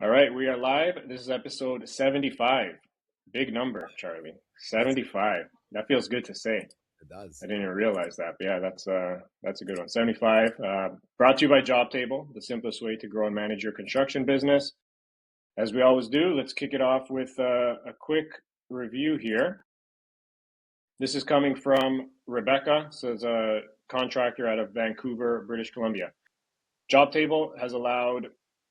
All right, we are live. This is episode 75. Big number, Charlie. That's 75. That feels good to say. it does. I didn't even realize that. But yeah, that's a good one. 75. Brought to you by Jobtable, the simplest way to grow and manage your construction business. As we always do, let's kick it off with a quick review here. This is coming from Rebecca, says a contractor out of Vancouver, British Columbia. Jobtable has allowed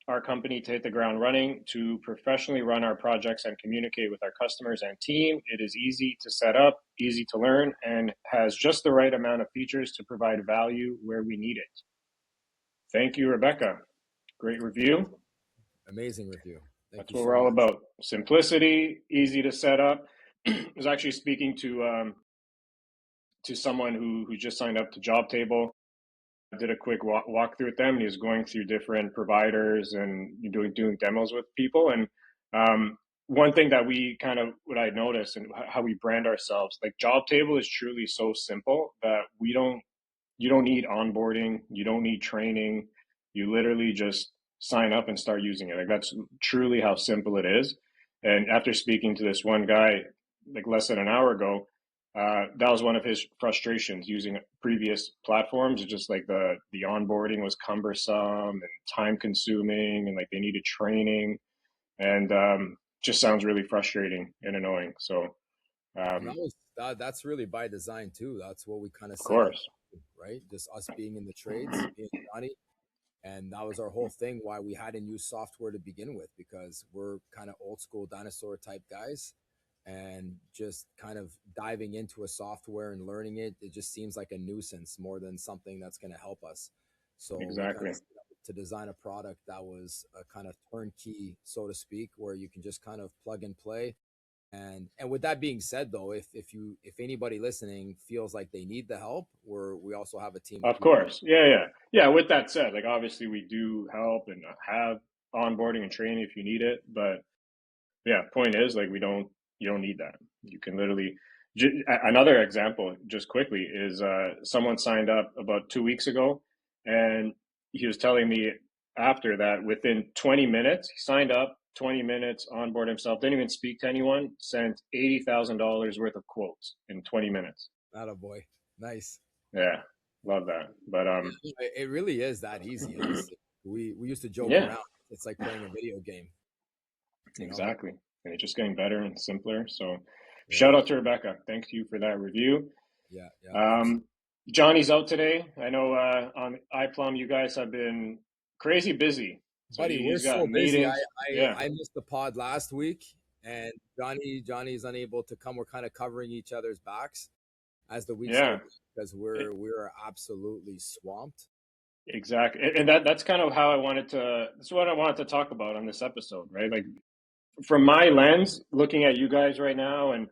our company to hit the ground running, to professionally run our projects and communicate with our customers and team. It is easy to set up, easy to learn, and has just the right amount of features to provide value where we need it. Thank you, Rebecca. Great review. Amazing review. Thank That's you what so we're all much. about. Simplicity, easy to set up. I was actually speaking to someone who just signed up to Jobtable. I did a quick walkthrough with them, and he was going through different providers and doing demos with people. And one thing that we kind of what I noticed and how we brand ourselves, like Jobtable is truly so simple that you don't need onboarding, you don't need training, you literally just sign up and start using it. Like that's truly how simple it is. And after speaking to this one guy like less than an hour ago, that was one of his frustrations using previous platforms. It's just like the onboarding was cumbersome and time consuming, and like they needed training, and just sounds really frustrating and annoying. So, And that's really by design too. That's what we kind of of set out, course, right? Just us being in the trades, being Johnny. And that was our whole thing why we hadn't used software to begin with, because we're kind of old school dinosaur type guys. And just kind of diving into a software and learning it, it just seems like a nuisance more than something that's going to help us. So we kind exactly. of set out to design a product that was a kind of turnkey, so to speak, where you can just kind of plug and play. And with that being said, though, if anybody listening feels like they need the help, we also have a team of Of people. course, yeah. With that said, like obviously we do help and have onboarding and training if you need it, but yeah, point is like you don't need that. You can literally another example just quickly is someone signed up about 2 weeks ago, and he was telling me after that within 20 minutes he signed up, 20 minutes onboard himself, didn't even speak to anyone, sent $80,000 worth of quotes in 20 minutes. Atta boy, nice. Yeah, love that. But It really is that easy. We used to joke yeah, around. It's like playing a video game, you know? exactly. And it's just getting better and simpler. So Yeah, shout out to Rebecca. Thank you for that review. yeah, absolutely. Um, Johnny's out today. I know on iPlum you guys have been crazy busy. So Buddy, we're he's got so busy. meetings. Yeah. I missed the pod last week, and Johnny's unable to come. We're kind of covering each other's backs as the weeks go Yeah. by because we're absolutely swamped. Exactly. And that's kind of how that's what I wanted to talk about on this episode, right? Like from my lens, looking at you guys right now and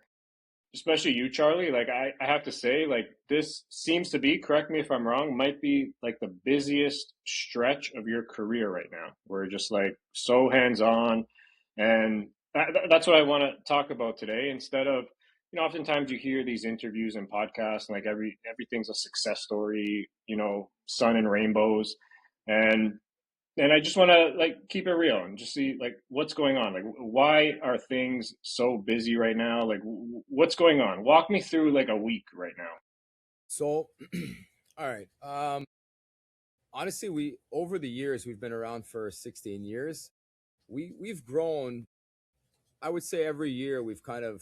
especially you, Charlie, like I have to say, like this seems to be, correct me if I'm wrong, might be like the busiest stretch of your career right now. We're just like so hands on. And that's what I want to talk about today. Instead of, oftentimes you hear these interviews and podcasts, and like everything's a success story, sun and rainbows. And I just want to like keep it real and just see like what's going on. Like, why are things so busy right now? Like, what's going on? Walk me through like a week right now. So, all right. Honestly, we over the years we've been around for 16 years. We've grown. I would say every year we've kind of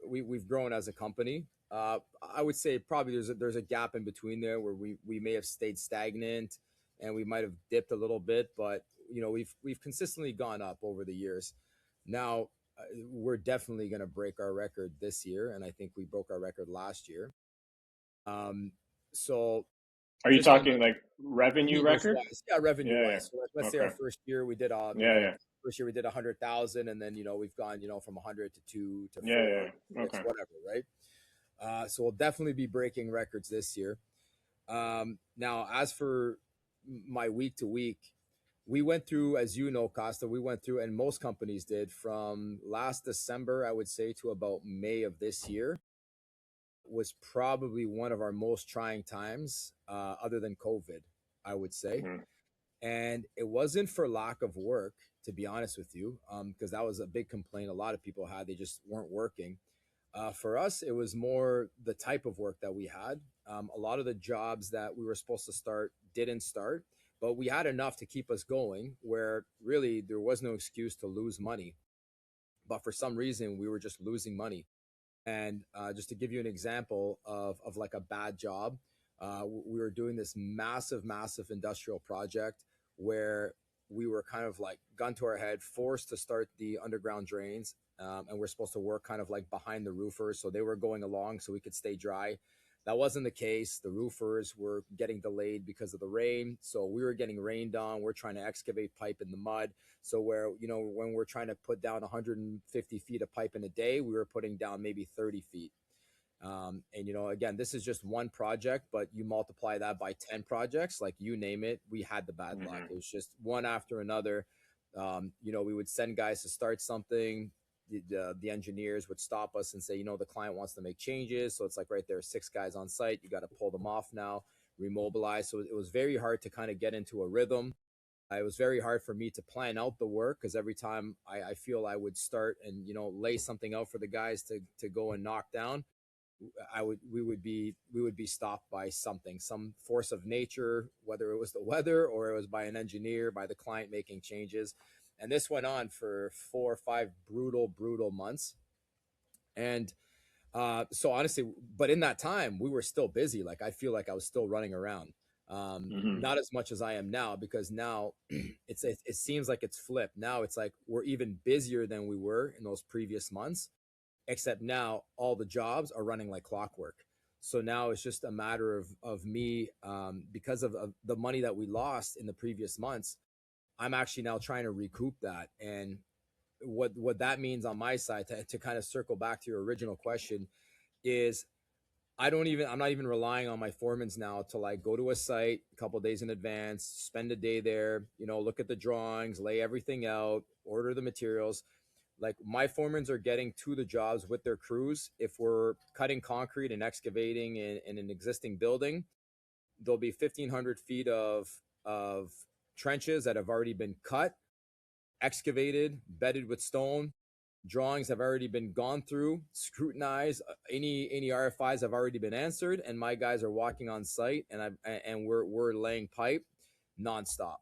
we've grown as a company. I would say probably there's a gap in between there where we may have stayed stagnant and we might have dipped a little bit, but we've consistently gone up over the years. Now we're definitely going to break our record this year, and I think we broke our record last year. So Are you just on talking like revenue revenues record? wise, yeah, revenue Yeah, wise. So let's say our okay. first year we did Yeah, first year we did 100,000, and then we've gone from 100 to 2 to yeah, 4 to yeah. 6, Okay. whatever, right? So we'll definitely be breaking records this year. Now, as for my week to week, we went through, as you know, Costa, we went through, and most companies did, from last December, I would say, to about May of this year, was probably one of our most trying times, other than COVID, I would say. Mhm. And it wasn't for lack of work, to be honest with you, because that was a big complaint a lot of people had. They just weren't working. For us, it was more the type of work that we had. A lot of the jobs that we were supposed to start didn't start, but we had enough to keep us going where really there was no excuse to lose money. But for some reason, we were just losing money. And just to give you an example of like a bad job, we were doing this massive, massive industrial project where we were kind of like gun to our head, forced to start the underground drains. And we're supposed to work kind of like behind the roofers. So they were going along so we could stay dry. That wasn't the case. The roofers were getting delayed because of the rain. So we were getting rained on. We're trying to excavate pipe in the mud. So where, when we're trying to put down 150 feet of pipe in a day, we were putting down maybe 30 feet. And, again, this is just one project, but you multiply that by 10 projects, like you name it, we had the bad luck. It was just one after another. We would send guys to start something. The engineers would stop us and say, the client wants to make changes. So it's like right there, 6 guys on site. You got to pull them off now, remobilize. So it was very hard to kind of get into a rhythm. It was very hard for me to plan out the work because every time I feel I would start and, lay something out for the guys to go and knock down, we would be stopped by something, some force of nature, whether it was the weather or it was by an engineer, by the client making changes. And this went on for 4 or 5 brutal months. And so honestly, but in that time we were still busy. Like I feel like I was still running around. Not as much as I am now, because now it seems like it's flipped. Now it's like we're even busier than we were in those previous months, except now all the jobs are running like clockwork. So now it's just a matter of me, because of the money that we lost in the previous months. I'm actually now trying to recoup that. And what that means on my side, to kind of circle back to your original question, is I'm not even relying on my foremans now to like go to a site a couple of days in advance, spend a day there, look at the drawings, lay everything out, order the materials. Like my foremans are getting to the jobs with their crews. If we're cutting concrete and excavating in an existing building, there'll be 1,500 feet of trenches that have already been cut, excavated, bedded with stone. Drawings have already been gone through, scrutinized. Any RFIs have already been answered, and my guys are walking on site, and we're laying pipe nonstop.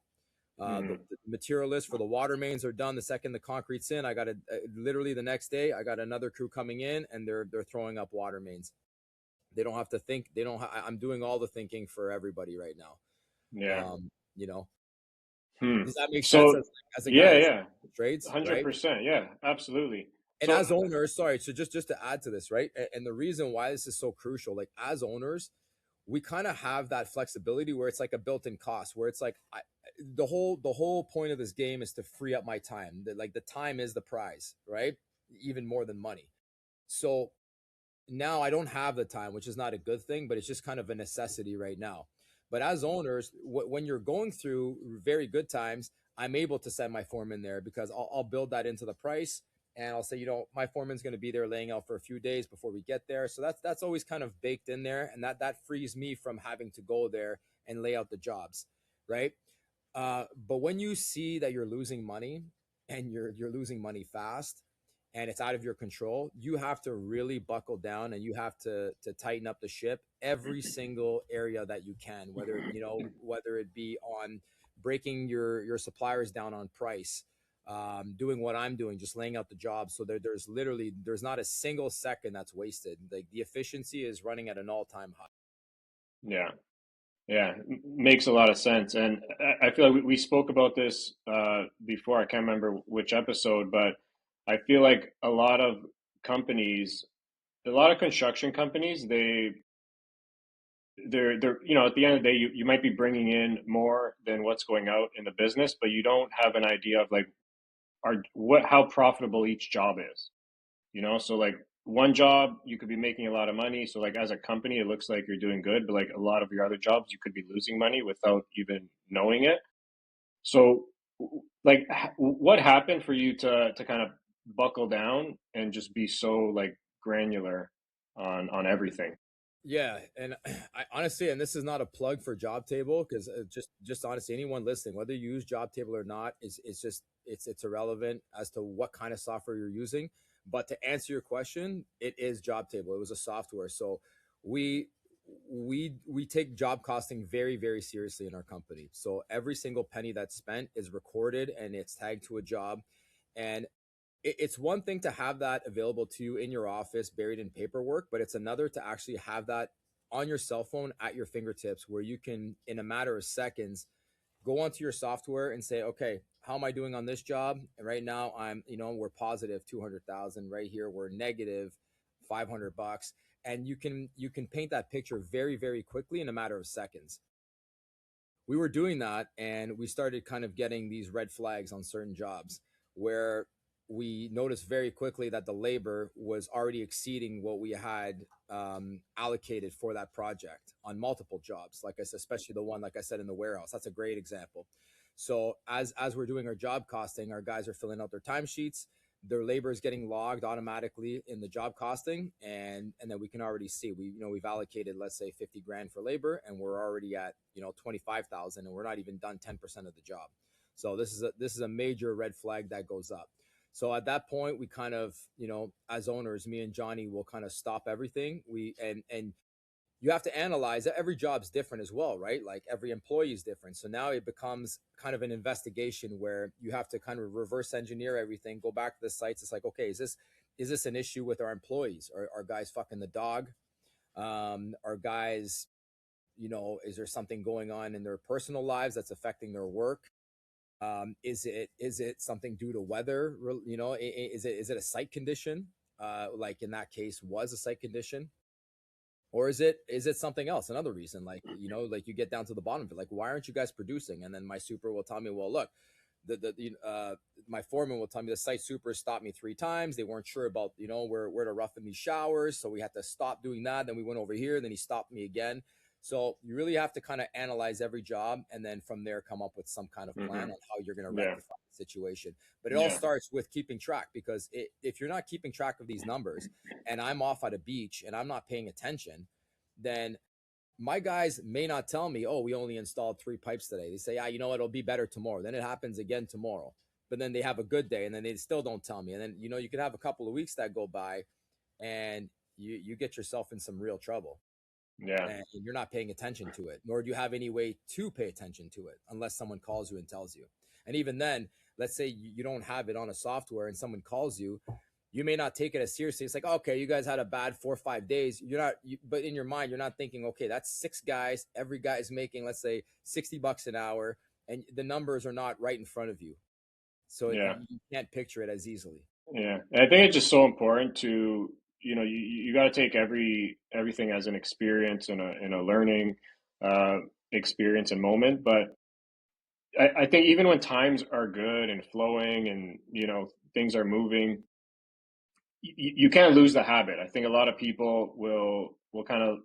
The material list for the water mains are done the second the concrete's in. I got literally the next day, I got another crew coming in, and they're throwing up water mains. They don't have to think. I'm doing all the thinking for everybody right now. Yeah. Does that make sense So as a guy yeah, that's trades, right? 100%. Yeah, absolutely. And So as owners, sorry, so just to add to this, right? And the reason why this is so crucial, like as owners, we kind of have that flexibility where it's like a built-in cost, where it's like the whole point of this game is to free up my time. Like the time is the prize, right? Even more than money. So now I don't have the time, which is not a good thing, but it's just kind of a necessity right now. But as owners, when you're going through very good times, I'm able to send my foreman there because I'll build that into the price. And I'll say, my foreman's going to be there laying out for a few days before we get there. So that's always kind of baked in there. And that frees me from having to go there and lay out the jobs. Right. But when you see that you're losing money and you're losing money fast and it's out of your control, you have to really buckle down and you have to tighten up the ship every single area that you can, whether it be on breaking your suppliers down on price, doing what I'm doing, just laying out the job. So there's not a single second that's wasted. Like the efficiency is running at an all-time high. yeah, yeah, makes a lot of sense. And I feel like we spoke about this before. I can't remember which episode, but I feel like a lot of construction companies, they're at the end of the day, you might be bringing in more than what's going out in the business, but you don't have an idea of like how profitable each job is. So like one job you could be making a lot of money, so like as a company it looks like you're doing good, but like a lot of your other jobs you could be losing money without even knowing it. So like what happened for you to kind of buckle down and just be so like granular on everything? Yeah, and I honestly, and this is not a plug for Jobtable, because just honestly, anyone listening, whether you use Jobtable or not, is just it's irrelevant as to what kind of software you're using. But to answer your question, it is Jobtable. It was a software, so we we take job costing very seriously in our company. So every single penny that's spent is recorded and it's tagged to a job, and it's one thing to have that available to you in your office buried in paperwork, but it's another to actually have that on your cell phone at your fingertips, where you can, in a matter of seconds, go onto your software and say, okay, how am I doing on this job? And right now I'm, we're positive 200,000. Right here we're negative $500. And you can paint that picture very quickly in a matter of seconds. We were doing that, and we started kind of getting these red flags on certain jobs where we noticed very quickly that the labor was already exceeding what we had allocated for that project on multiple jobs. Like I said, especially the one, like I said, in the warehouse. That's a great example. So as we're doing our job costing, our guys are filling out their timesheets. Their labor is getting logged automatically in the job costing, and then we can already see we've allocated, let's say, 50 grand for labor, and we're already at 25,000, and we're not even done 10% of the job. So this is a major red flag that goes up. So at that point, we kind of, as owners, me and Johnny will kind of stop everything. And you have to analyze that every job's different as well, right? Like every employee is different. So now it becomes kind of an investigation where you have to kind of reverse engineer everything, go back to the sites. It's like, okay, is this an issue with our employees? Are guys fucking the dog? Are guys, is there something going on in their personal lives that's affecting their work? Is it something due to weather? Is it a site condition? Like in that case, was a site condition, or is it something else, another reason? Like, like you get down to the bottom of it, like, why aren't you guys producing? And then my super will tell me, well, look, my foreman will tell me the site super stopped me 3 times. They weren't sure about where to roughen these showers, so we had to stop doing that. Then we went over here, then he stopped me again. So you really have to kind of analyze every job, and then from there come up with some kind of plan Mm-hmm. on how you're going to Yeah. rectify the situation. But it all Yeah. starts with keeping track, because if you're not keeping track of these numbers, and I'm off at a beach and I'm not paying attention, then my guys may not tell me, oh, we only installed 3 pipes today. They say, you know what, it'll be better tomorrow. Then it happens again tomorrow. But then they have a good day, and then they still don't tell me. And then, you could have a couple of weeks that go by, and you get yourself in some real trouble, Yeah. and you're not paying attention to it, nor do you have any way to pay attention to it unless someone calls you and tells you. And even then, let's say you don't have it on a software and someone calls you, you may not take it as seriously. It's like, okay, you guys had a bad 4 or 5 days. But in your mind, you're not thinking, okay, that's 6 guys. Every guy is making, let's say, $60 an hour, and the numbers are not right in front of you. So Yeah. you can't picture it as easily. Yeah. And I think it's just so important to, you got to take everything as an experience and a learning uh, experience and moment. But I think even when times are good and flowing and, things are moving, you can't lose the habit. I think a lot of people will kind of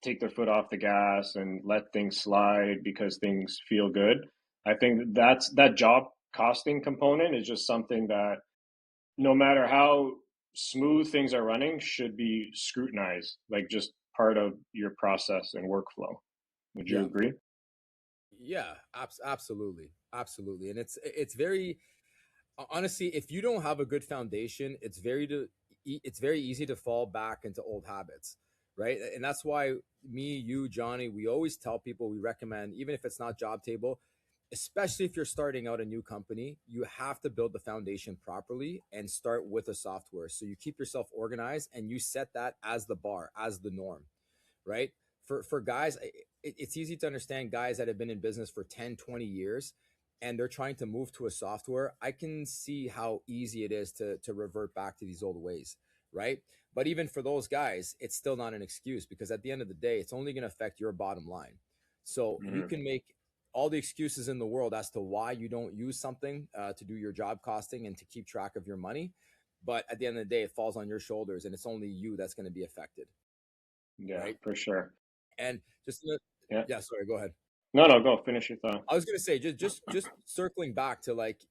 take their foot off the gas and let things slide because things feel good. I think that job costing component is just something that no matter how smooth things are running should be scrutinized, like just part of your process and workflow. Would you Yeah. agree? Yeah, absolutely. And it's very, honestly, if you don't have a good foundation, it's very easy to fall back into old habits, right? And that's why me, you, Johnny, we always tell people, we recommend, even if it's not Jobtable, especially if you're starting out a new company, you have to build the foundation properly and start with a software, so you keep yourself organized and you set that as the bar, as the norm, right? For guys, it's easy to understand guys that have been in business for 10, 20 years, and they're trying to move to a software. I can see how easy it is to revert back to these old ways, right? But even for those guys, it's still not an excuse, because at the end of the day, it's only going to affect your bottom line. So you Hmm. can make all the excuses in the world as to why you don't use something to do your job costing and to keep track of your money. But at the end of the day, it falls on your shoulders, and it's only you that's going to be affected, Yeah, right? for sure. And just Yeah. yeah, sorry, go ahead. No, no, go finish your thought. I was gonna say, just circling back to, like,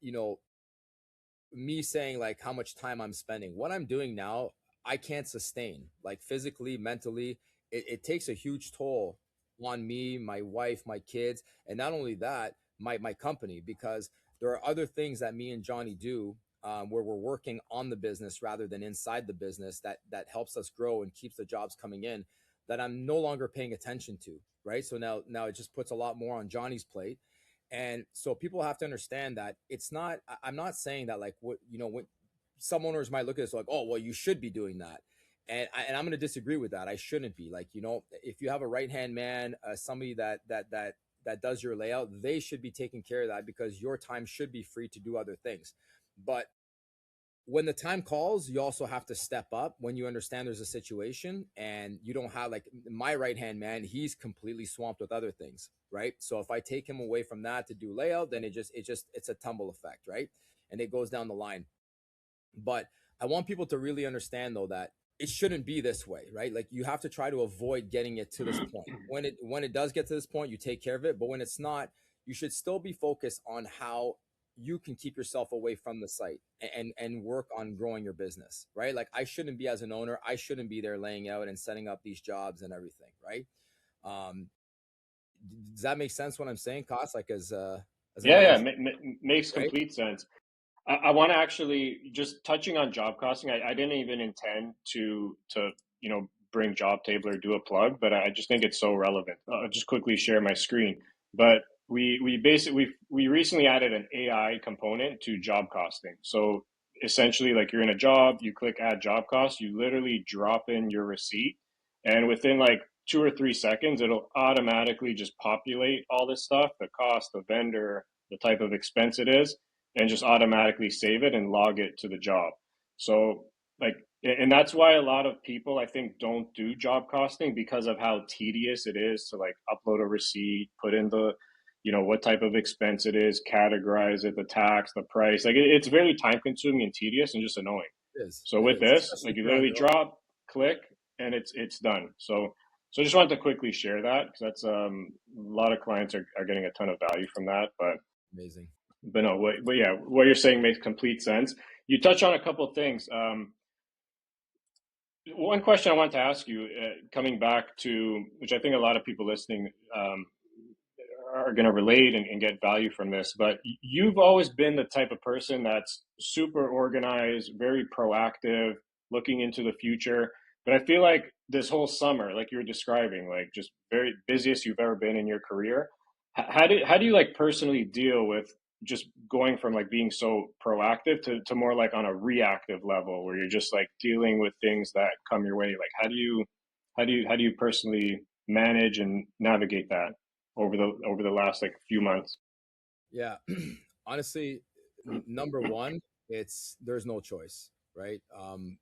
me saying, like, how much time I'm spending. What I'm doing now, I can't sustain, like, physically, mentally. it takes a huge toll on me, my wife, my kids, and not only that, my company, because there are other things that me and Johnny do, where we're working on the business rather than inside the business, that helps us grow and keeps the jobs coming in, that I'm no longer paying attention to, right? So now it just puts a lot more on Johnny's plate. And so people have to understand that it's not, I'm not saying that, like, what, when some owners might look at this like, oh, well, you should be doing that. And I'm going to disagree with that. I shouldn't be. Like, if you have a right hand man, somebody that does your layout, they should be taking care of that, because your time should be free to do other things. But when the time calls, you also have to step up when you understand there's a situation and you don't have, like, my right hand man, he's completely swamped with other things, right? So if I take him away from that to do layout, then it's a tumble effect, right? And it goes down the line. But I want people to really understand, though, that it shouldn't be this way, right? Like, you have to try to avoid getting it to this point. When it does get to this point, you take care of it. But when it's not, you should still be focused on how you can keep yourself away from the site and work on growing your business, right? Like, I shouldn't be, as an owner, I shouldn't be there laying out and setting up these jobs and everything, right? Um, does that make sense what I'm saying, Cost? Like, as a Yeah, manager, makes right? complete sense. I want to actually just touching on job costing. I didn't even intend to bring Jobtable or do a plug, but I just think it's so relevant. I'll just quickly share my screen. But we basically we recently added an AI component to job costing. So essentially, like, you're in a job, you click add job cost, you literally drop in your receipt, and within like 2 or 3 seconds, it'll automatically just populate all this stuff, the cost, the vendor, the type of expense it is, and just automatically save it and log it to the job. So, like, and that's why a lot of people, I think, don't do job costing, because of how tedious it is to, like, upload a receipt, put in the, what type of expense it is, categorize it, the tax, the price. Like, it's very time consuming and tedious and just annoying. It is. So It with is, this, especially like, if you you're on literally your own. drop, click, and it's done. So I just wanted to quickly share that, because that's a lot of clients are getting a ton of value from that. Amazing. But no, but yeah, what you're saying makes complete sense. You touch on a couple of things. One question I want to ask you, coming back to, which I think a lot of people listening are going to relate and get value from this, but you've always been the type of person that's super organized, very proactive, looking into the future. But I feel like this whole summer, like you were describing, like, just very busiest you've ever been in your career. How do you, like, personally deal with just going from, like, being so proactive to more like on a reactive level, where you're just like dealing with things that come your way? Like, how do you personally manage and navigate that over the last, like, few months? Yeah. Honestly, number one, there's no choice, right?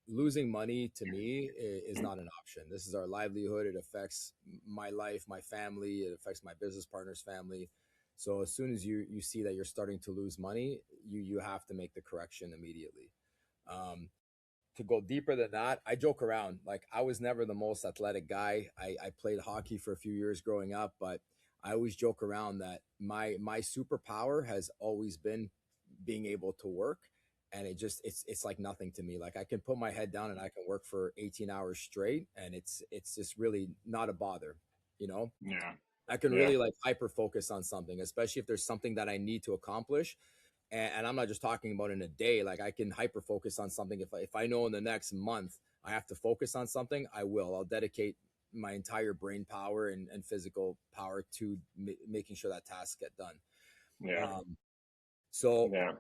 Losing money to me is not an option. This is our livelihood. It affects my life, my family. It affects my business partner's family. So as soon as you see that you're starting to lose money, you have to make the correction immediately. Um, to go deeper than that, I joke around. Like, I was never the most athletic guy. I played hockey for a few years growing up, but I always joke around that my superpower has always been being able to work. And it's like nothing to me. Like, I can put my head down and I can work for 18 hours straight, and it's just really not a bother, you know? Yeah, I can yeah, really, like, hyper focus on something, especially if there's something that I need to accomplish. And I'm not just talking about in a day. Like, I can hyper focus on something. If I know in the next month I have to focus on something, I will. I'll dedicate my entire brain power and physical power to making sure that tasks get done. yeah, Um, so yeah.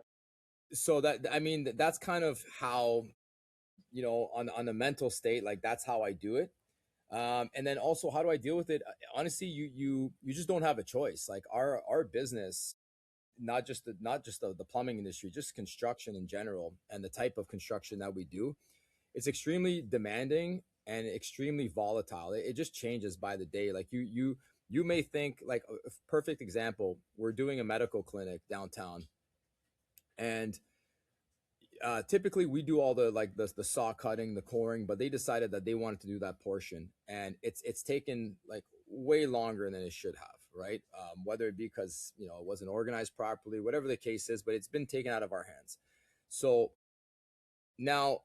so that, I mean, that's kind of how, on the mental state, like, that's how I do it. And then also, how do I deal with it? Honestly, you just don't have a choice. Like, our business, not just the plumbing industry, just construction in general, and the type of construction that we do, it's extremely demanding and extremely volatile. It just changes by the day. Like, you may think, like, a perfect example, we're doing a medical clinic downtown, and typically we do all the, like, the saw cutting, the coring, but they decided that they wanted to do that portion, and it's taken, like, way longer than it should have, right? Whether it be because, it wasn't organized properly, whatever the case is, but it's been taken out of our hands. So now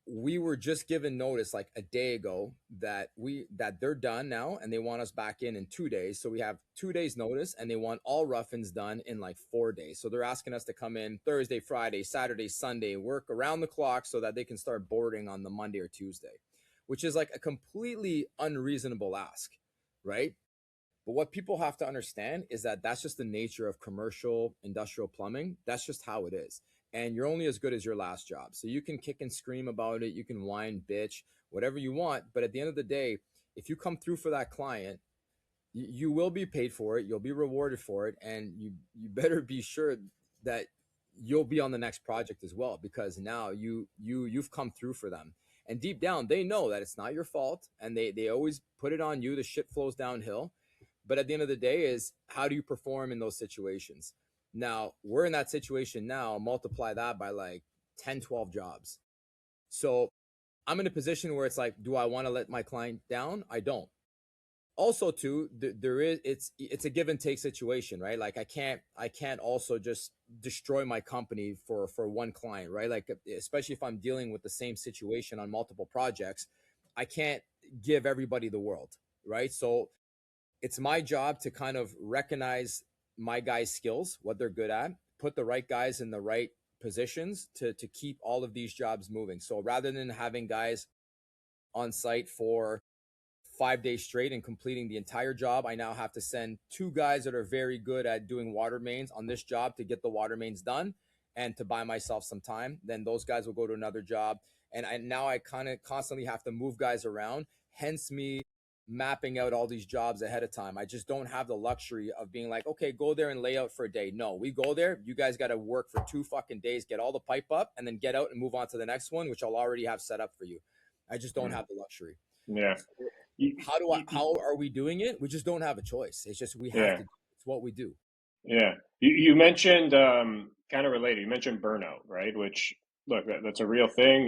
we were just given notice like a day ago that they're done now and they want us back in 2 days. So we have 2 days notice and they want all rough-ins done in like 4 days. So they're asking us to come in Thursday, Friday, Saturday, Sunday, work around the clock so that they can start boarding on the Monday or Tuesday, which is like a completely unreasonable ask, right? But what people have to understand is that that's just the nature of commercial industrial plumbing. That's just how it is. And you're only as good as your last job. So you can kick and scream about it. You can whine, bitch, whatever you want. But at the end of the day, if you come through for that client, you will be paid for it. You'll be rewarded for it. And you better be sure that you'll be on the next project as well, because now you've come through for them. And deep down, they know that it's not your fault. And they always put it on you. The shit flows downhill. But at the end of the day is, how do you perform in those situations? Now, we're in that situation now, multiply that by like 10, 12 jobs. So I'm in a position where it's like, do I want to let my client down? I don't. Also, too, there is it's a give and take situation, right? Like I can't also just destroy my company for one client, right? Like especially if I'm dealing with the same situation on multiple projects, I can't give everybody the world, right? So it's my job to kind of recognize my guys' skills, what they're good at, put the right guys in the right positions to keep all of these jobs moving. So rather than having guys on site for 5 days straight and completing the entire job, I now have to send two guys that are very good at doing water mains on this job to get the water mains done and to buy myself some time. Then those guys will go to another job. And now I kind of constantly have to move guys around, hence me mapping out all these jobs ahead of time. I just don't have the luxury of being like, okay, go there and lay out for a day. No, we go there. You guys got to work for 2 fucking days, get all the pipe up, and then get out and move on to the next one, which I'll already have set up for you. I just don't have the luxury. Yeah. How are we doing it? We just don't have a choice. It's just we have Yeah. to. It's what we do. Yeah. You mentioned kind of related. You mentioned burnout, right? Which look, that's a real thing.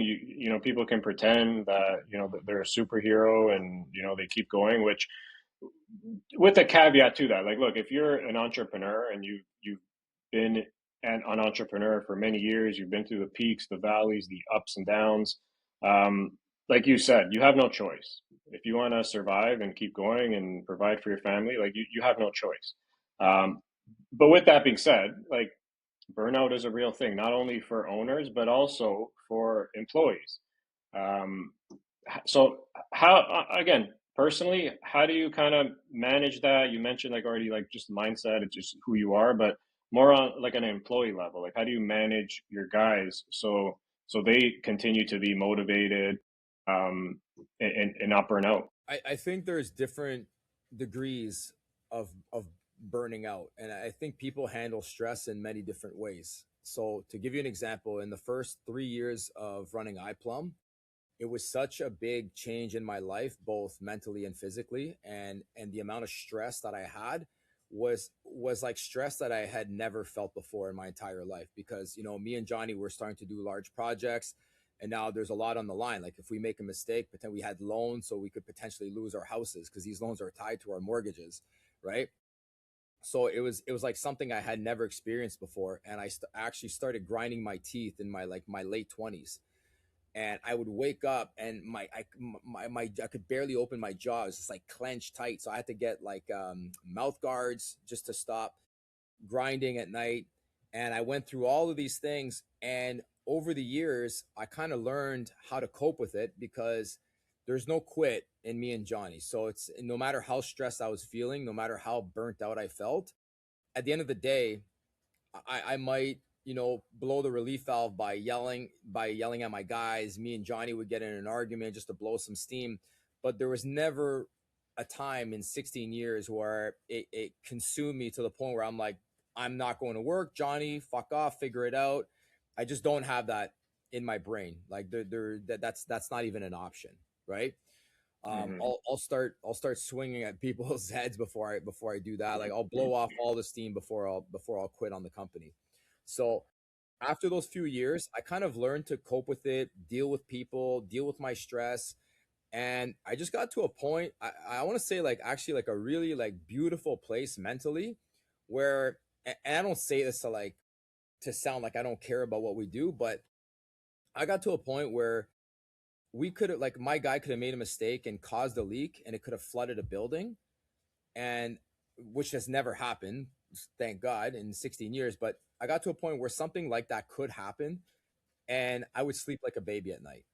People can pretend that that they're a superhero and they keep going, which with a caveat to that. Like, look, if you're an entrepreneur and you've been an entrepreneur for many years, you've been through the peaks, the valleys, the ups and downs. Um, like you said, you have no choice. If you want to survive and keep going and provide for your family, like you have no choice. Um, but with that being said, like burnout is a real thing, not only for owners but also for employees. Um, so how again, personally, how do you kind of manage that? You mentioned like already like just mindset, it's just who you are, but more on like an employee level. Like how do you manage your guys so they continue to be motivated and not burn out? I think there's different degrees of burning out, and I think people handle stress in many different ways. So to give you an example, in the first 3 years of running iPlum, it was such a big change in my life, both mentally and physically, and the amount of stress that I had was like stress that I had never felt before in my entire life, because me and Johnny were starting to do large projects, and now there's a lot on the line. Like if we make a mistake, pretend we had loans, so we could potentially lose our houses because these loans are tied to our mortgages, right? So it was like something I had never experienced before, and I actually started grinding my teeth in my late 20s. And I would wake up and I could barely open my jaw. It was just like clenched tight. So I had to get like mouth guards just to stop grinding at night. And I went through all of these things. And over the years, I kind of learned how to cope with it, because there's no quit in me and Johnny. So it's no matter how stressed I was feeling, no matter how burnt out I felt, at the end of the day, I might blow the relief valve by yelling at my guys. Me and Johnny would get in an argument just to blow some steam, but there was never a time in 16 years where it consumed me to the point where I'm like, I'm not going to work. Johnny, fuck off, figure it out. I just don't have that in my brain. Like that's not even an option, right? Hmm. I'll start swinging at people's heads before I do that. Like I'll blow off all the steam before I'll quit on the company. So after those few years, I kind of learned to cope with it, deal with people, deal with my stress. And I just got to a point, I want to say like actually like a really like beautiful place mentally, where, and I don't say this to sound like I don't care about what we do, but I got to a point where we could have, like, my guy could have made a mistake and caused a leak, and it could have flooded a building, and which has never happened, thank God, in 16 years. But I got to a point where something like that could happen, and I would sleep like a baby at night,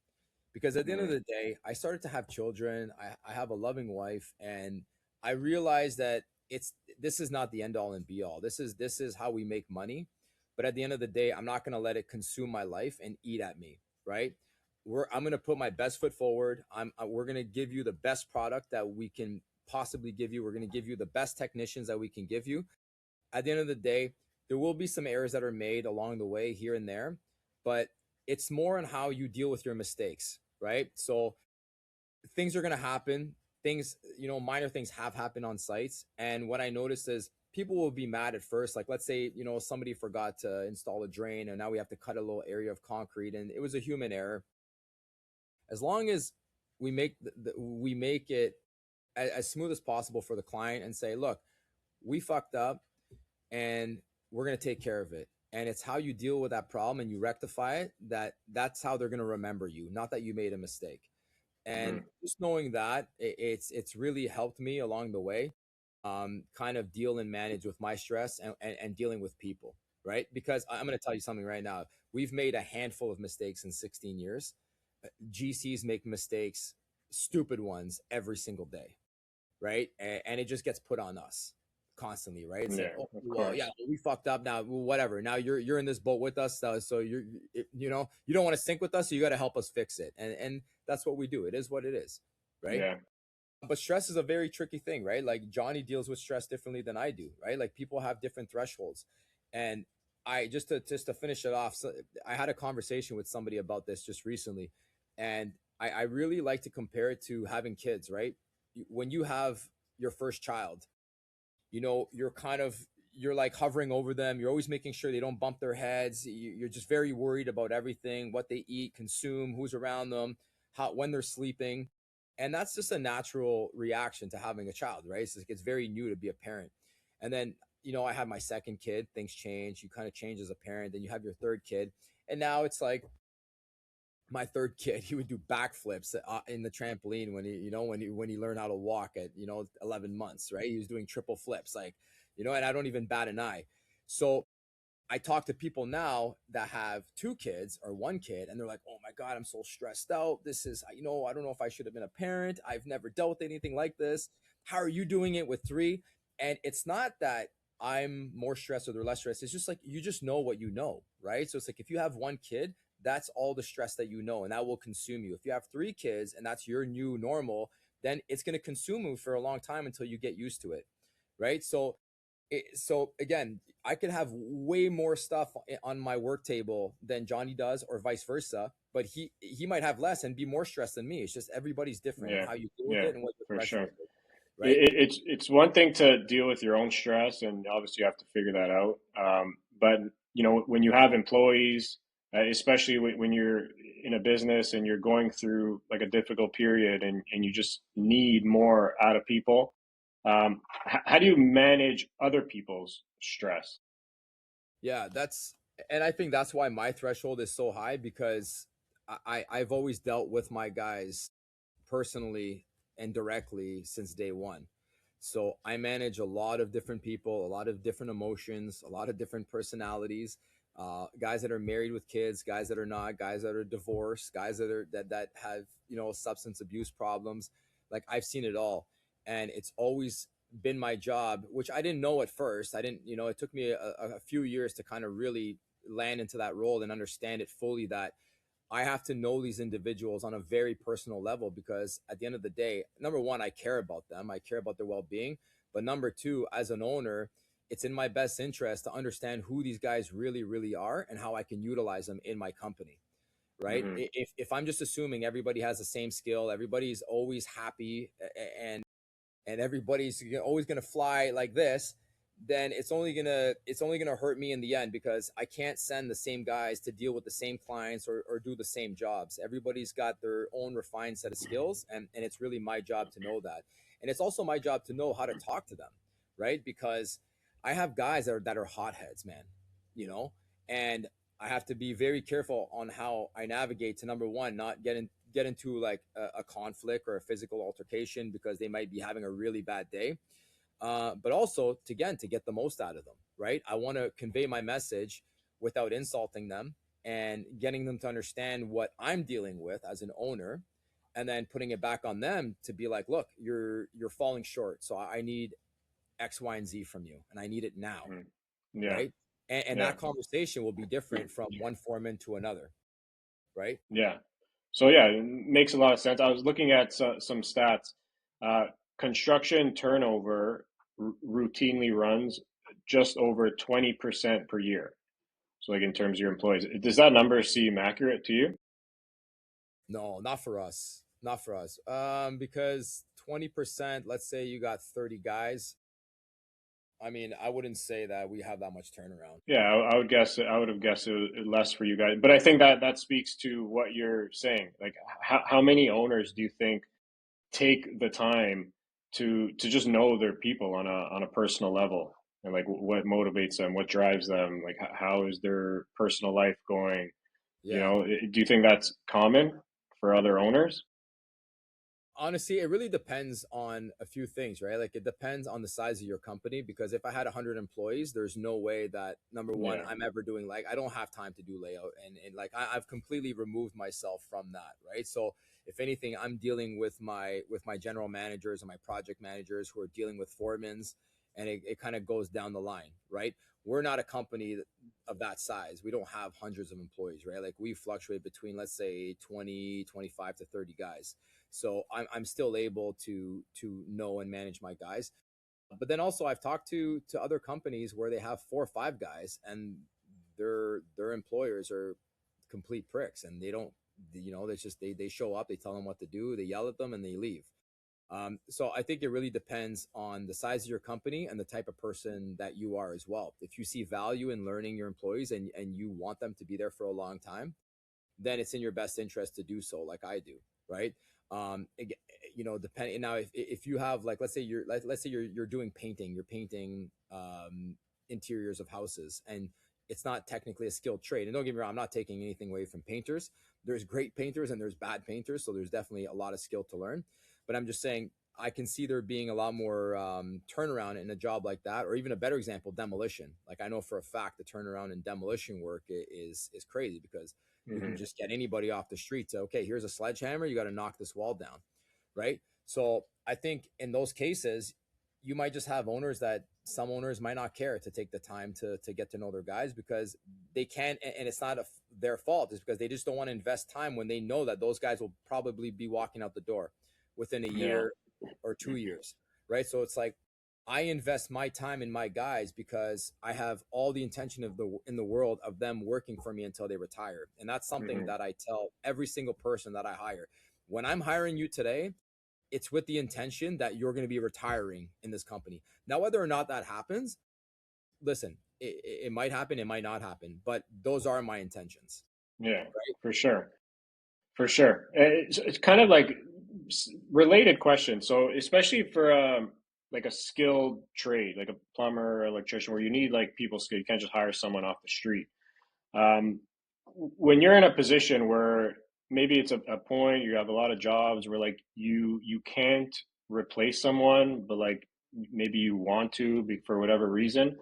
because at the end of Mm, the day, I started to have children. I have a loving wife, and I realized that it's this is not the end all and be all. This is how we make money, but at the end of the day, I'm not going to let it consume my life and eat at me, right? I'm going to put my best foot forward. We're going to give you the best product that we can possibly give you. We're going to give you the best technicians that we can give you. At the end of the day, there will be some errors that are made along the way here and there, but it's more on how you deal with your mistakes, right? So things are going to happen. Things, minor things have happened on sites. And what I noticed is people will be mad at first. Like, let's say, somebody forgot to install a drain, and now we have to cut a little area of concrete, and it was a human error. As long as we make it as smooth as possible for the client and say, look, we fucked up, and we're going to take care of it. And it's how you deal with that problem and you rectify it, that's how they're going to remember you, not that you made a mistake. And mm, just knowing that, it's really helped me along the way, kind of deal and manage with my stress, and dealing with people, right? Because I'm going to tell you something right now. We've made a handful of mistakes in 16 years. GCs make mistakes, stupid ones, every single day, right? And it just gets put on us constantly, right? It's like, yeah, oh, of well, yeah, course. we fucked up now. Well, whatever. Now you're in this boat with us, so you don't want to sink with us, so you got to help us fix it, and that's what we do. It is what it is, right? Yeah, But stress is a very tricky thing, right? Like, Johnny deals with stress differently than I do, right? Like, people have different thresholds, and I just to finish it off. So I had a conversation with somebody about this just recently, and I really like to compare it to having kids, right? When you have your first child, you're like hovering over them. You're always making sure they don't bump their heads. You're just very worried about everything, what they eat, consume, who's around them, how, when they're sleeping. And that's just a natural reaction to having a child, right? It's very new to be a parent. And then, I had my second kid, things change. You kind of change as a parent. Then you have your third kid. And now it's like, my third kid, he would do backflips in the trampoline when he learned how to walk at 11 months, right? He was doing triple flips, like, and I don't even bat an eye. So I talk to people now that have two kids or one kid, and they're like, oh my God, I'm so stressed out. This is, I don't know if I should have been a parent. I've never dealt with anything like this. How are you doing it with three? And it's not that I'm more stressed or they're less stressed. It's just like, you just know what you know, right? So it's like, if you have one kid, that's all the stress that you know, and that will consume you. If you have three kids and that's your new normal, then it's going to consume you for a long time until you get used to it, right? So again, I could have way more stuff on my work table than Johnny does, or vice versa. But he might have less and be more stressed than me. It's just everybody's different, and yeah, how you deal with yeah, it and what your for sure. threshold is, right? It's one thing to deal with your own stress, and obviously you have to figure that out. But when you have employees, especially when you're in a business and you're going through like a difficult period, and you just need more out of people, how do you manage other people's stress? Yeah, and I think that's why my threshold is so high, because I've always dealt with my guys personally and directly since day one. So I manage a lot of different people, a lot of different emotions, a lot of different personalities. Guys that are married with kids, guys that are not, guys that are divorced, guys that have substance abuse problems. Like, I've seen it all, and it's always been my job, which I didn't know at first. I didn't, it took me a few years to kind of really land into that role and understand it fully, that I have to know these individuals on a very personal level, because at the end of the day, number one, I care about them. I care about their well-being. But number two, as an owner, it's in my best interest to understand who these guys really, really are and how I can utilize them in my company. Right. Hmm. If I'm just assuming everybody has the same skill, everybody's always happy, and everybody's always going to fly like this, then it's only gonna hurt me in the end, because I can't send the same guys to deal with the same clients, or do the same jobs. Everybody's got their own refined set of skills, and it's really my job to know that. And it's also my job to know how to talk to them, right? Because I have guys that are hotheads, man, you know, and I have to be very careful on how I navigate to, number one, not get into like a conflict or a physical altercation because they might be having a really bad day. But also to, again, to get the most out of them, right? I want to convey my message without insulting them and getting them to understand what I'm dealing with as an owner, and then putting it back on them to be like, look, you're falling short, so I need X, Y, and Z from you, and I need it now, Mm. Yeah. right? And Yeah. that conversation will be different from one foreman to another, right? Yeah. So yeah, it makes a lot of sense. I was looking at some stats. Uh, construction turnover routinely runs just over 20% per year. So like in terms of your employees, does that number seem accurate to you? No, not for us. Not for us. Because 20%, let's say you got 30 guys. I mean, I wouldn't say that we have that much turnaround. Yeah, I would guess I would have guessed it less for you guys, but I think that that speaks to what you're saying. Like, how many owners do you think take the time to just know their people on a personal level, and like what motivates them, what drives them, like how is their personal life going? You Yeah. know, do you think that's common for other owners? Honestly, it really depends on a few things, right? Like it depends on the size of your company, because if I had 100 employees, there's no way that, number one, Yeah, I'm ever doing, like, I don't have time to do layout, and like I've completely removed myself from that, right? So if anything, I'm dealing with my general managers and my project managers who are dealing with foremans, and it kind of goes down the line, right? We're not a company of that size. We don't have hundreds of employees, right? Like we fluctuate between, let's say, 20, 25 to 30 guys. So I'm still able to know and manage my guys. But then also I've talked to other companies where they have 4 or 5 guys, and their employers are complete pricks, and they don't, it's just they show up, they tell them what to do, they yell at them, and they leave. So I think it really depends on the size of your company and the type of person that you are as well. If you see value in learning your employees, and you want them to be there for a long time, then it's in your best interest to do so, like I do, right? Depending now, if you have, like, let's say you're doing painting, you're painting interiors of houses, and it's not technically a skilled trade. And don't get me wrong, I'm not taking anything away from painters. There's great painters and there's bad painters, so there's definitely a lot of skill to learn. But I'm just saying, I can see there being a lot more turnaround in a job like that, or even a better example, demolition. Like I know for a fact the turnaround in demolition work is crazy, because you can hmm just get anybody off the street to, okay, here's a sledgehammer, you got to knock this wall down, right? So I think in those cases, you might just have owners that, some owners might not care to take the time to get to know their guys, because they can't, and it's not their fault. It's because they just don't want to invest time when they know that those guys will probably be walking out the door within a yeah, year or 2 years, right? So it's like, I invest my time in my guys because I have all the intention in the world of them working for me until they retire. And that's something hmm that I tell every single person that I hire. When I'm hiring you today, it's with the intention that you're going to be retiring in this company. Now, whether or not that happens, listen, it might happen, it might not happen, but those are my intentions, yeah, right? for sure. For sure. It's kind of like related question. So especially for like a skilled trade, like a plumber, electrician, where you need like people skill, you can't just hire someone off the street. Um, when you're in a position where maybe it's a point you have a lot of jobs where like you can't replace someone, but like maybe you want to for whatever reason,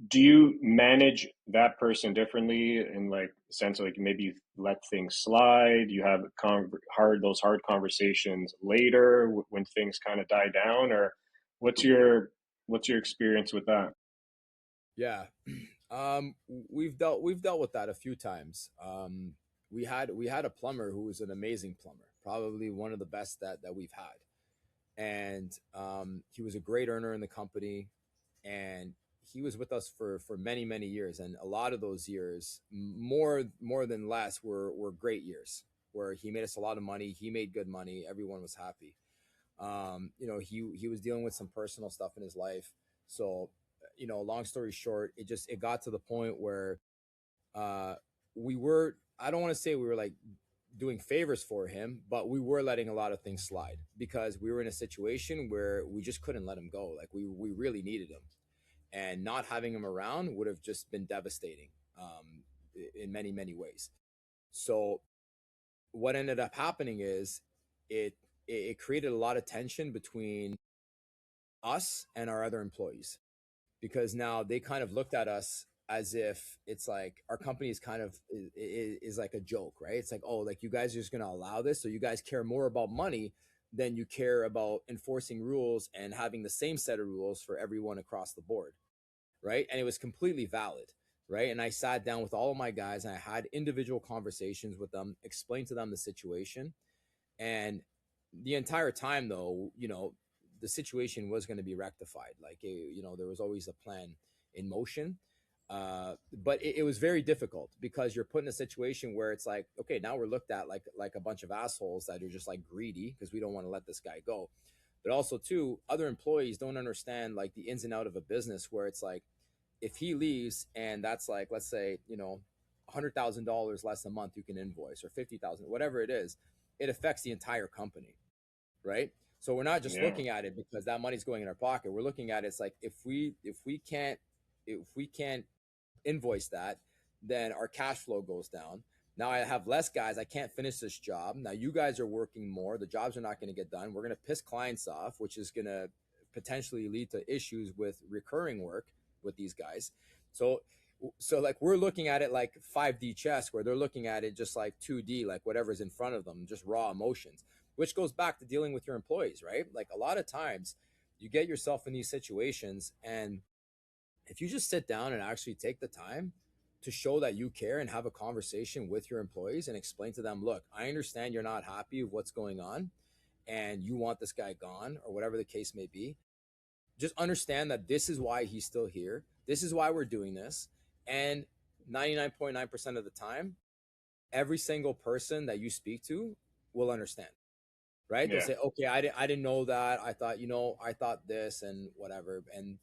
do you manage that person differently in like the sense of like maybe you let things slide, you have those hard conversations later when things kind of die down, or what's your what's your experience with that? Yeah. We've dealt with that a few times. We had a plumber who was an amazing plumber, probably one of the best that we've had. And he was a great earner in the company, and he was with us for many years. And a lot of those years, more than less, were great years, where he made us a lot of money, he made good money, everyone was happy. He was dealing with some personal stuff in his life. So, long story short, it got to the point where uh we were, I don't want to say we were like doing favors for him, but we were letting a lot of things slide, because we were in a situation where we just couldn't let him go. Like we really needed him, and not having him around would have just been devastating, in many ways. So what ended up happening is it it created a lot of tension between us and our other employees, because now they kind of looked at us as if it's like our company is kind of is like a joke, right? It's like, oh, like you guys are just going to allow this, so you guys care more about money than you care about enforcing rules and having the same set of rules for everyone across the board, right? And it was completely valid, right? And I sat down with all of my guys and I had individual conversations with them, explained to them the situation. And the entire time, though, the situation was going to be rectified. Like, there was always a plan in motion. But it was very difficult because you're put in a situation where it's like, okay, now we're looked at like a bunch of assholes that are just like greedy because we don't want to let this guy go. But also, too, other employees don't understand like the ins and out of a business where it's like, if he leaves and that's like, let's say, $100,000 less a month you can invoice, or 50,000, whatever it is, it affects the entire company, right? So we're not just Yeah. looking at it because that money's going in our pocket. We're looking at it, it's like, if we can't invoice that, then our cash flow goes down. Now I have less guys. I can't finish this job. Now you guys are working more. The jobs are not going to get done. We're going to piss clients off, which is going to potentially lead to issues with recurring work with these guys. So like we're looking at it like 5D chess, where they're looking at it just like 2D, like whatever's in front of them, just raw emotions, which goes back to dealing with your employees, right? Like a lot of times you get yourself in these situations, and if you just sit down and actually take the time to show that you care and have a conversation with your employees and explain to them, look, I understand you're not happy with what's going on and you want this guy gone or whatever the case may be. Just understand that this is why he's still here. This is why we're doing this. And 99.9% of the time, every single person that you speak to will understand, right? They'll Yeah. say, okay, I didn't know that. I thought this and whatever. And,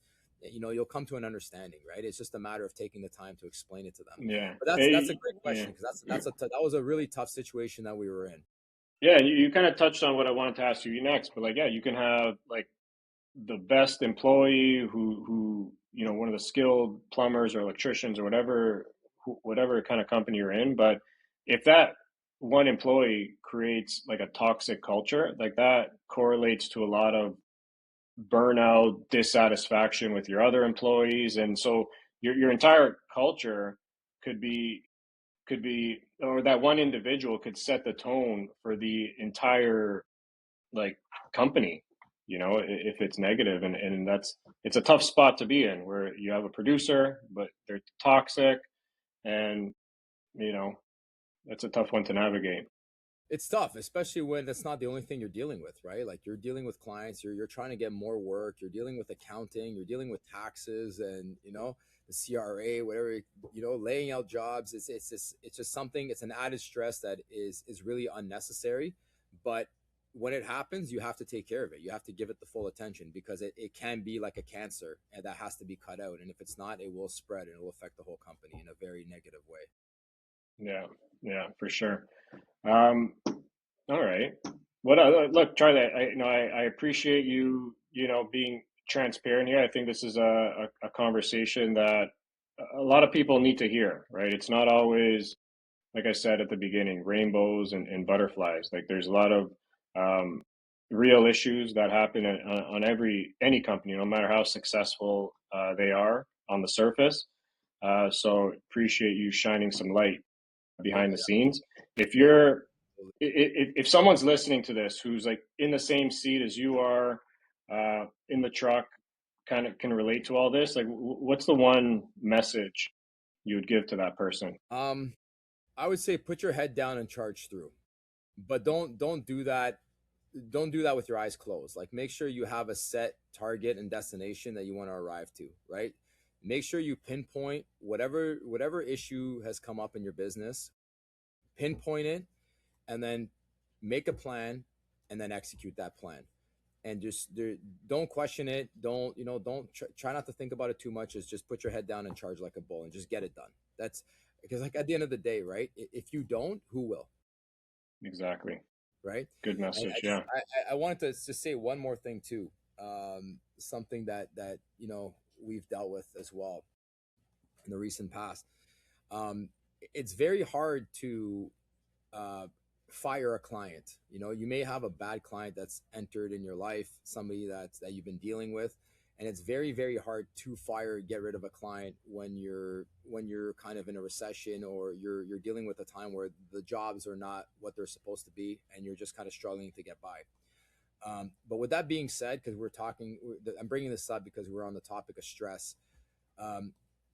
you'll come to an understanding, right? It's just a matter of taking the time to explain it to them. Yeah. But that's a Hey, great yeah. question, because that was a really tough situation that we were in. Yeah. You kind of touched on what I wanted to ask you next, but like, yeah, you can have like the best employee one of the skilled plumbers or electricians or whatever kind of company you're in. But if that one employee creates like a toxic culture, like that correlates to a lot of burnout, dissatisfaction with your other employees. And so your entire culture could be or that one individual could set the tone for the entire like company, if it's negative. And it's a tough spot to be in, where you have a producer but they're toxic. And you know that's a tough one to navigate. It's tough, especially when that's not the only thing you're dealing with, right? Like you're dealing with clients, you're trying to get more work, you're dealing with accounting, you're dealing with taxes, and the CRA, whatever, laying out jobs. It's just something. It's an added stress that is really unnecessary, but when it happens, you have to take care of it. You have to give it the full attention, because it can be like a cancer, and that has to be cut out. And if it's not, it will spread and it will affect the whole company in a very negative way. Yeah, yeah, for sure. um all right. What look, Charlie, I appreciate you, being transparent here. I think this is a conversation that a lot of people need to hear, right? It's not always, like I said at the beginning, rainbows and butterflies. Like there's a lot of um, real issues that happen on any company, no matter how successful they are on the surface. So appreciate you shining some light Oh behind the yeah, scenes. If yeah. you're if someone's listening to this who's like in the same seat as you are, in the truck, kind of can relate to all this, like what's the one message you would give to that person? Um, I would say put your head down and charge through, but don't do that. Don't do that with your eyes closed. Like make sure you have a set target and destination that you want to arrive to, right? Make sure you pinpoint whatever issue has come up in your business, pinpoint it, and then make a plan, and then execute that plan. And don't question it. Don't try not to think about it too much. Is just put your head down and charge like a bull and just get it done. That's because, like, at the end of the day, right? If you don't, who will? Exactly. Right? Good And message. Yeah. I wanted to just say one more thing too. Something that we've dealt with as well in the recent past. Um, it's very hard to uh, fire a client. You know, you may have a bad client that's entered in your life, somebody that you've been dealing with, and it's very, very hard to get rid of a client when you're kind of in a recession, or you're dealing with a time where the jobs are not what they're supposed to be, and you're just kind of struggling to get by. But with that being said, because I'm bringing this up because we're on the topic of stress.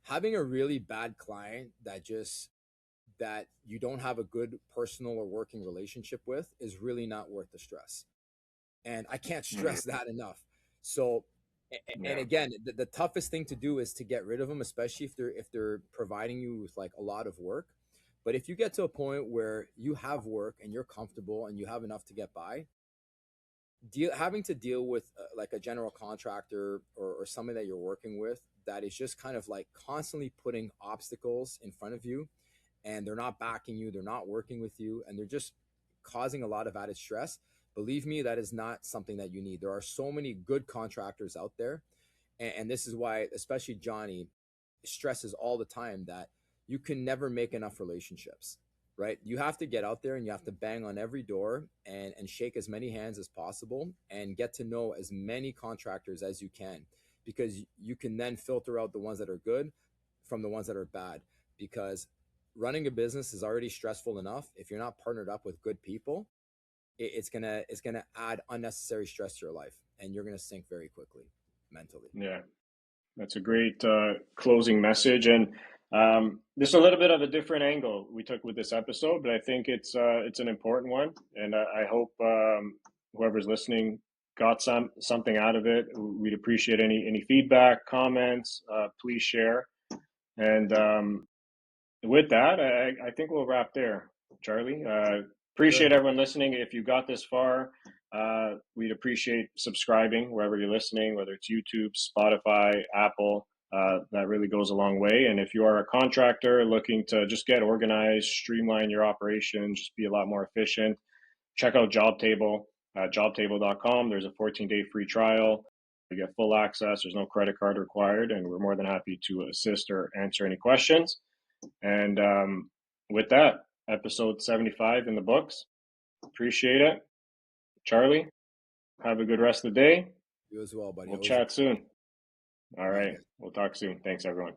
Having a really bad client that you don't have a good personal or working relationship with is really not worth the stress. And I can't stress that enough. So, and Yeah. again, the toughest thing to do is to get rid of them, especially if they're providing you with like a lot of work. But if you get to a point where you have work and you're comfortable and you have enough to get by, having to deal with like a general contractor, or somebody that you're working with that is just kind of like constantly putting obstacles in front of you, and they're not backing you, they're not working with you, and they're just causing a lot of added stress. Believe me, that is not something that you need. There are so many good contractors out there. And this is why, especially Johnny stresses all the time that you can never make enough relationships, right? You have to get out there and you have to bang on every door, and shake as many hands as possible, and get to know as many contractors as you can, because you can then filter out the ones that are good from the ones that are bad. Because running a business is already stressful enough. If you're not partnered up with good people, it's gonna add unnecessary stress to your life, and you're gonna sink very quickly mentally. Yeah. That's a great closing message, and this is a little bit of a different angle we took with this episode, but I think it's an important one, and I hope whoever's listening got something out of it. We'd appreciate any feedback, comments. Please share, and with that, I think we'll wrap there, Charlie. Appreciate Sure. everyone listening. If you got this far, we'd appreciate subscribing wherever you're listening, whether it's YouTube, Spotify, Apple. That really goes a long way. And if you are a contractor looking to just get organized, streamline your operation, just be a lot more efficient, check out Jobtable at jobtable.com. There's a 14-day free trial. You get full access. There's no credit card required, and we're more than happy to assist or answer any questions. And with that, episode 75 in the books. Appreciate it. Charlie, have a good rest of the day. You as well, buddy. We'll Always. chat soon. All All right, right. guys. We'll talk soon. Thanks, everyone.